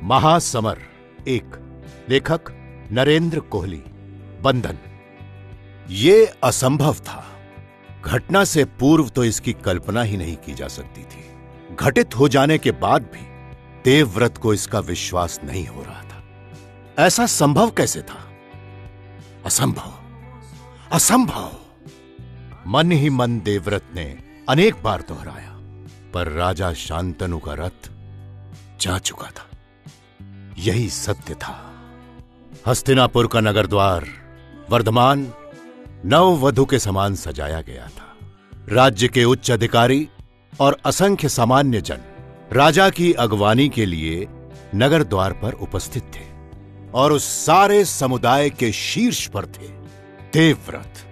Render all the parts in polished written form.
महासमर एक, लेखक नरेंद्र कोहली। बंधन। ये असंभव था। घटना से पूर्व तो इसकी कल्पना ही नहीं की जा सकती थी। घटित हो जाने के बाद भी देवव्रत को इसका विश्वास नहीं हो रहा था। ऐसा संभव कैसे था? असंभव, असंभव। मन ही मन देवव्रत ने अनेक बार दोहराया, पर राजा शांतनु का रथ जा चुका था। यही सत्य था। हस्तिनापुर का नगर द्वार वर्धमान नववधु के समान सजाया गया था। राज्य के उच्च अधिकारी और असंख्य सामान्य जन राजा की अगवानी के लिए नगर द्वार पर उपस्थित थे, और उस सारे समुदाय के शीर्ष पर थे देवव्रत।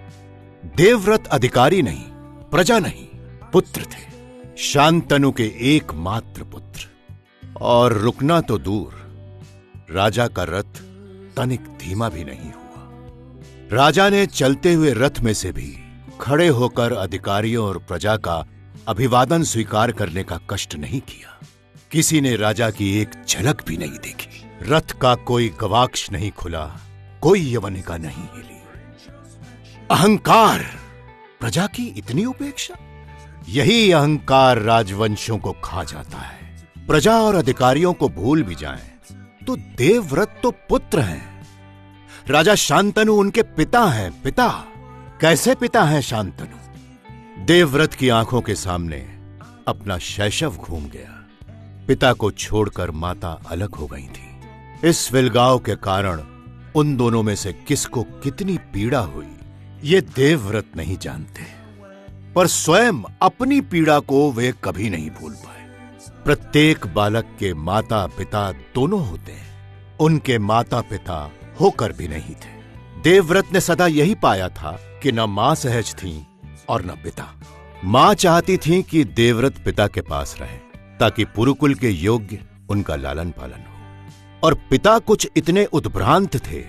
देवव्रत अधिकारी नहीं, प्रजा नहीं, पुत्र थे। शांतनु के एकमात्र पुत्र। और रुकना तो दूर, राजा का रथ तनिक धीमा भी नहीं हुआ। राजा ने चलते हुए रथ में से भी खड़े होकर अधिकारियों और प्रजा का अभिवादन स्वीकार करने का कष्ट नहीं किया। किसी ने राजा की एक झलक भी नहीं देखी। रथ का कोई गवाक्ष नहीं खुला, कोई यवनिका नहीं हिली। अहंकार, प्रजा की इतनी उपेक्षा। यही अहंकार राजवंशों को खा जाता है। प्रजा और अधिकारियों को भूल भी जाएं तो देवव्रत तो पुत्र हैं। राजा शांतनु उनके पिता हैं। पिता कैसे पिता हैं शांतनु? देवव्रत की आंखों के सामने अपना शैशव घूम गया। पिता को छोड़कर माता अलग हो गई थी। इस विलगाव के कारण उन दोनों में से किसको कितनी पीड़ा हुई, ये देवव्रत नहीं जानते, पर स्वयं अपनी पीड़ा को वे कभी नहीं भूल पाए। प्रत्येक बालक के माता पिता दोनों होते हैं। उनके माता पिता होकर भी नहीं थे। देवव्रत ने सदा यही पाया था कि न मां सहज थी और न पिता। मां चाहती थी कि देवव्रत पिता के पास रहे ताकि पुरुकुल के योग्य उनका लालन पालन हो, और पिता कुछ इतने उद्भ्रांत थे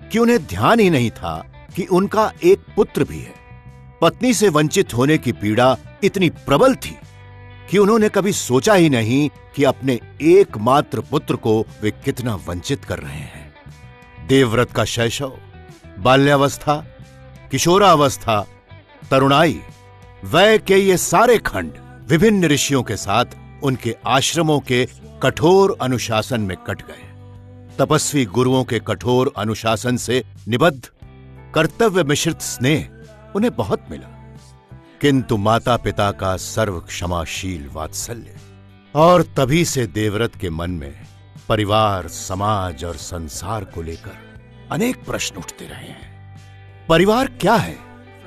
कि उन्हें ध्यान ही नहीं था कि उनका एक पुत्र भी है। पत्नी से वंचित होने की पीड़ा इतनी प्रबल थी कि उन्होंने कभी सोचा ही नहीं कि अपने एकमात्र पुत्र को वे कितना वंचित कर रहे हैं। देवव्रत का शैशव, बाल्यावस्था, किशोरावस्था, तरुणाई, वय के ये सारे खंड विभिन्न ऋषियों के साथ उनके आश्रमों के कठोर अनुशासन में कट गए। तपस्वी गुरुओं के कठोर अनुशासन से निबद्ध कर्तव्य मिश्रित स्नेह उन्हें बहुत मिला, किंतु माता पिता का सर्व क्षमाशील वात्सल्य। और तभी से देवव्रत के मन में परिवार, समाज और संसार को लेकर अनेक प्रश्न उठते रहे हैं। परिवार क्या है?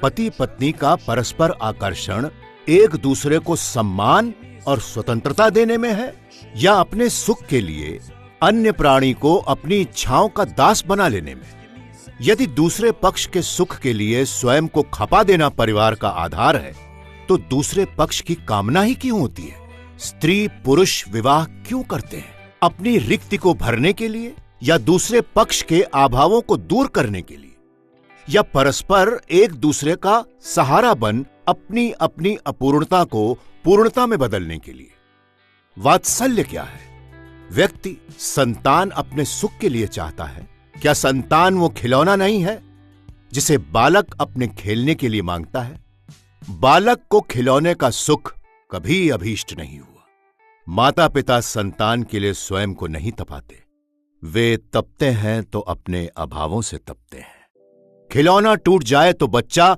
पति पत्नी का परस्पर आकर्षण एक दूसरे को सम्मान और स्वतंत्रता देने में है, या अपने सुख के लिए अन्य प्राणी को अपनी इच्छाओं का दास बना लेने में? यदि दूसरे पक्ष के सुख के लिए स्वयं को खपा देना परिवार का आधार है, तो दूसरे पक्ष की कामना ही क्यों होती है? स्त्री पुरुष विवाह क्यों करते हैं? अपनी रिक्ति को भरने के लिए, या दूसरे पक्ष के अभावों को दूर करने के लिए, या परस्पर एक दूसरे का सहारा बन अपनी अपनी अपूर्णता को पूर्णता में बदलने के लिए? वात्सल्य क्या है? व्यक्ति संतान अपने सुख के लिए चाहता है। क्या संतान वो खिलौना नहीं है जिसे बालक अपने खेलने के लिए मांगता है? बालक को खिलौने का सुख कभी अभीष्ट नहीं हुआ। माता पिता संतान के लिए स्वयं को नहीं तपाते। वे तपते हैं तो अपने अभावों से तपते हैं। खिलौना टूट जाए तो बच्चा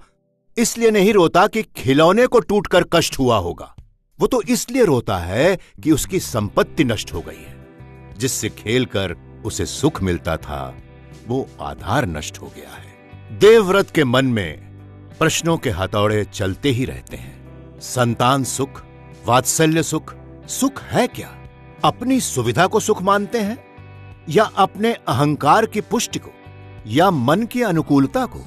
इसलिए नहीं रोता कि खिलौने को टूटकर कष्ट हुआ होगा। वो तो इसलिए रोता है कि उसकी संपत्ति नष्ट हो गई है। जिससे खेलकर उसे सुख मिलता था, वो आधार नष्ट हो गया है। देवव्रत के मन में प्रश्नों के हथौड़े चलते ही रहते हैं। संतान सुख, वात्सल्य सुख, सुख है क्या? अपनी सुविधा को सुख मानते हैं, या अपने अहंकार की पुष्टि को, या मन की अनुकूलता को?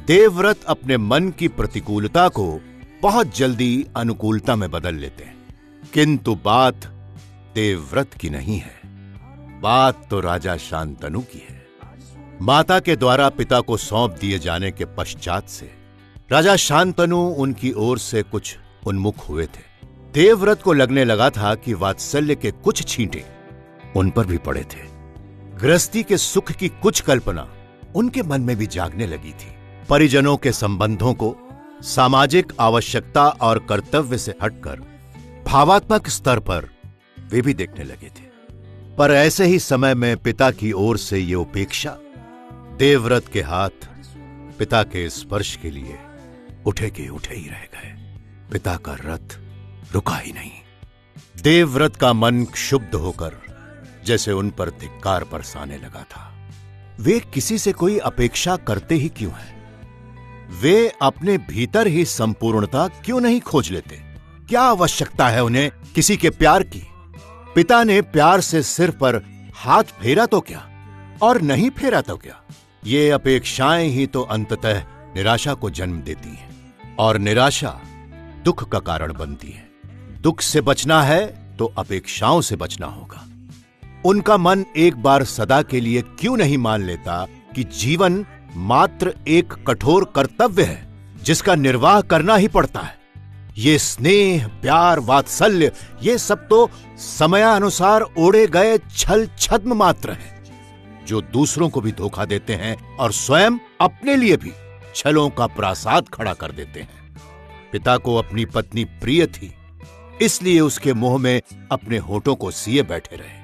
देवव्रत अपने मन की प्रतिकूलता को बहुत जल्दी अनुकूलता में बदल लेते हैं। किंतु बात देवव्रत की नहीं है, बात तो राजा शांतनु की है। माता के द्वारा पिता को सौंप दिए जाने के पश्चात से राजा शांतनु उनकी ओर से कुछ उन्मुख हुए थे। देवव्रत को लगने लगा था कि वात्सल्य के कुछ छींटे उन पर भी पड़े थे। गृहस्थी के सुख की कुछ कल्पना उनके मन में भी जागने लगी थी। परिजनों के संबंधों को सामाजिक आवश्यकता और कर्तव्य से हटकर भावात्मक स्तर पर वे भी देखने लगे थे। पर ऐसे ही समय में पिता की ओर से ये उपेक्षा, देवव्रत के हाथ पिता के स्पर्श के लिए उठे के उठे ही रह गए। पिता का रथ रुका ही नहीं। देवव्रत का मन क्षुब्ध होकर जैसे उन पर धिक्कार बरसाने लगा था। वे किसी से कोई अपेक्षा करते ही क्यों हैं? वे अपने भीतर ही संपूर्णता क्यों नहीं खोज लेते? क्या आवश्यकता है उन्हें किसी के प्यार की? पिता ने प्यार से सिर पर हाथ फेरा तो क्या, और नहीं फेरा तो क्या? ये अपेक्षाएं ही तो अंततः निराशा को जन्म देती हैं, और निराशा दुख का कारण बनती है। दुख से बचना है तो अपेक्षाओं से बचना होगा। उनका मन एक बार सदा के लिए क्यों नहीं मान लेता कि जीवन मात्र एक कठोर कर्तव्य है जिसका निर्वाह करना ही पड़ता है। ये स्नेह, प्यार, वात्सल्य, ये सब तो समयानुसार ओढ़े गए छल छद्म मात्र है, जो दूसरों को भी धोखा देते हैं और स्वयं अपने लिए भी छलों का प्रासाद खड़ा कर देते हैं। पिता को अपनी पत्नी प्रिय थी, इसलिए उसके मुंह में अपने होठों को सिए बैठे रहे।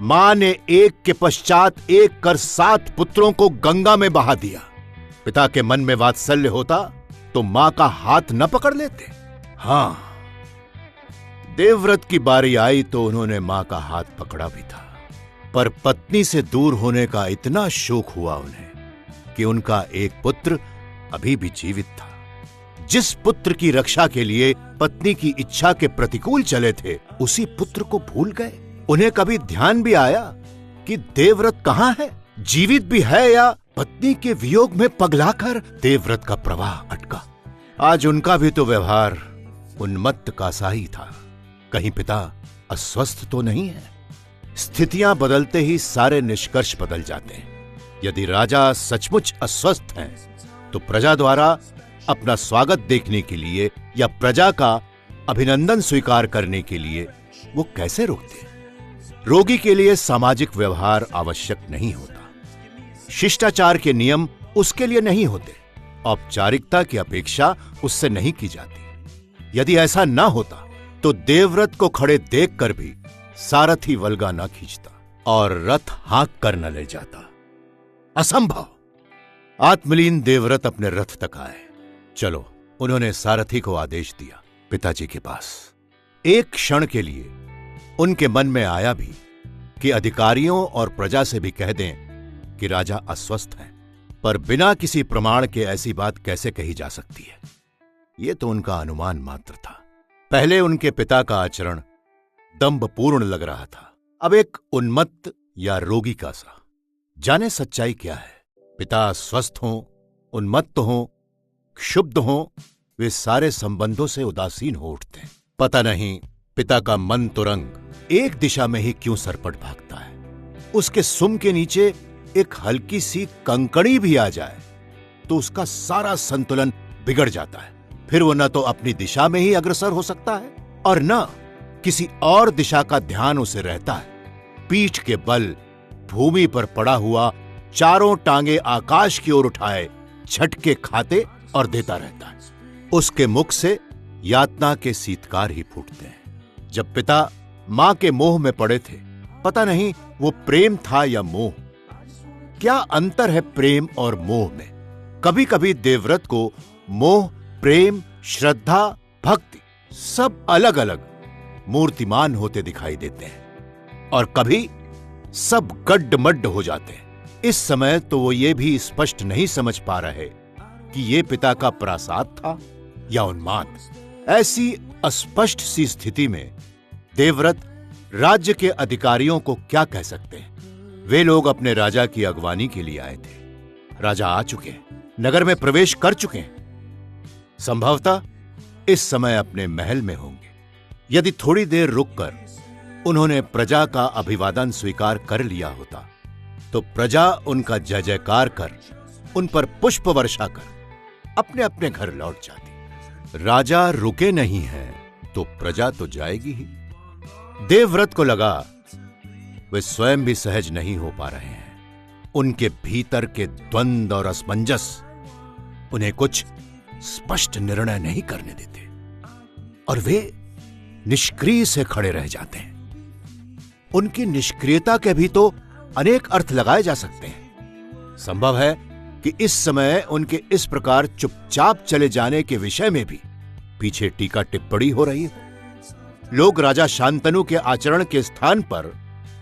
मां ने एक के पश्चात एक कर 7 पुत्रों को गंगा में बहा दिया। पिता के मन में वात्सल्य होता तो मां का हाथ न पकड़ लेते? हां, देवव्रत की बारी आई तो उन्होंने मां का हाथ पकड़ा भी था, पर पत्नी से दूर होने का इतना शोक हुआ उन्हें कि उनका एक पुत्र अभी भी जीवित था। जिस पुत्र की रक्षा के लिए पत्नी की इच्छा के प्रतिकूल चले थे, उसी पुत्र को भूल गए। उन्हें कभी ध्यान भी आया कि देवव्रत कहां है? जीवित भी है या पत्नी के वियोग में पगलाकर देवव्रत का प्रवाह अटका? आज उनका भी तो व्यवहार उन्मत्त का सा ही था। कहीं पिता अस्वस्थ तो नहीं है? स्थितियां बदलते ही सारे निष्कर्ष बदल जाते हैं। यदि राजा सचमुच अस्वस्थ हैं, तो प्रजा द्वारा अपना स्वागत देखने के लिए या प्रजा का अभिनंदन स्वीकार करने के लिए वो कैसे रुकते? रोगी के लिए सामाजिक व्यवहार आवश्यक नहीं होता, शिष्टाचार के नियम उसके लिए नहीं होते, औपचारिकता की अपेक्षा उससे नहीं की जाती। यदि ऐसा ना होता तो देवव्रत को खड़े देखकर भी सारथी वल्गा न खींचता और रथ हाँक कर न ले जाता। असंभव। आत्मलीन देवव्रत अपने रथ तक आए। चलो, उन्होंने सारथी को आदेश दिया। पिताजी के पास एक क्षण के लिए उनके मन में आया भी कि अधिकारियों और प्रजा से भी कह दें कि राजा अस्वस्थ हैं, पर बिना किसी प्रमाण के ऐसी बात कैसे कही जा सकती है? यह तो उनका अनुमान मात्र था। पहले उनके पिता का आचरण दंभपूर्ण लग रहा था, अब एक उन्मत्त या रोगी का सा। जाने सच्चाई क्या है? पिता स्वस्थ हों, उन्मत्त हों, क्षुब्ध हों, वे सारे संबंधों से उदासीन हो उठते हैं। पता नहीं पिता का मन तुरंग एक दिशा में ही क्यों सरपट भागता है। उसके सुम के नीचे एक हल्की सी कंकड़ी भी आ जाए तो उसका सारा संतुलन बिगड़ जाता है। फिर वो न तो अपनी दिशा में ही अग्रसर हो सकता है और न किसी और दिशा का ध्यान उसे रहता है। पीठ के बल भूमि पर पड़ा हुआ, चारों टांगे आकाश की ओर उठाए झटके खाते और देता रहता है। उसके मुख से यातना के सीतकार ही फूटते हैं। जब पिता मां के मोह में पड़े थे, पता नहीं वो प्रेम था या मोह। क्या अंतर है प्रेम और मोह में? कभी कभी देवव्रत को मोह, प्रेम, श्रद्धा, भक्ति सब अलग अलग मूर्तिमान होते दिखाई देते हैं और कभी सब गड्ढ-मड्ढ हो जाते हैं। इस समय तो वो ये भी स्पष्ट नहीं समझ पा रहे कि ये पिता का प्रासाद था या उन्माद। ऐसी अस्पष्ट सी स्थिति में देवव्रत राज्य के अधिकारियों को क्या कह सकते हैं? वे लोग अपने राजा की अगवानी के लिए आए थे। राजा आ चुके हैं, नगर में प्रवेश कर चुके हैं। संभवतः इस समय अपने महल में होंगे। यदि थोड़ी देर रुककर उन्होंने प्रजा का अभिवादन स्वीकार कर लिया होता तो प्रजा उनका जय जयकार कर, उन पर पुष्प वर्षा कर अपने अपने घर लौट जाती। राजा रुके नहीं हैं तो प्रजा तो जाएगी ही। देवव्रत को लगा वे स्वयं भी सहज नहीं हो पा रहे हैं। उनके भीतर के द्वंद्व और असमंजस उन्हें कुछ स्पष्ट निर्णय नहीं करने देते और वे निष्क्रिय से खड़े रह जाते हैं। उनकी निष्क्रियता के भी तो अनेक अर्थ लगाए जा सकते हैं। संभव है कि इस समय उनके इस प्रकार चुपचाप चले जाने के विषय में भी पीछे टीका टिप्पणी हो रही हो। लोग राजा शांतनु के आचरण के स्थान पर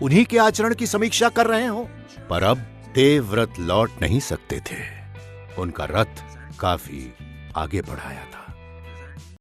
उन्हीं के आचरण की समीक्षा कर रहे हो। पर अब देवव्रत लौट नहीं सकते थे। उनका रथ काफी आगे बढ़ाया था।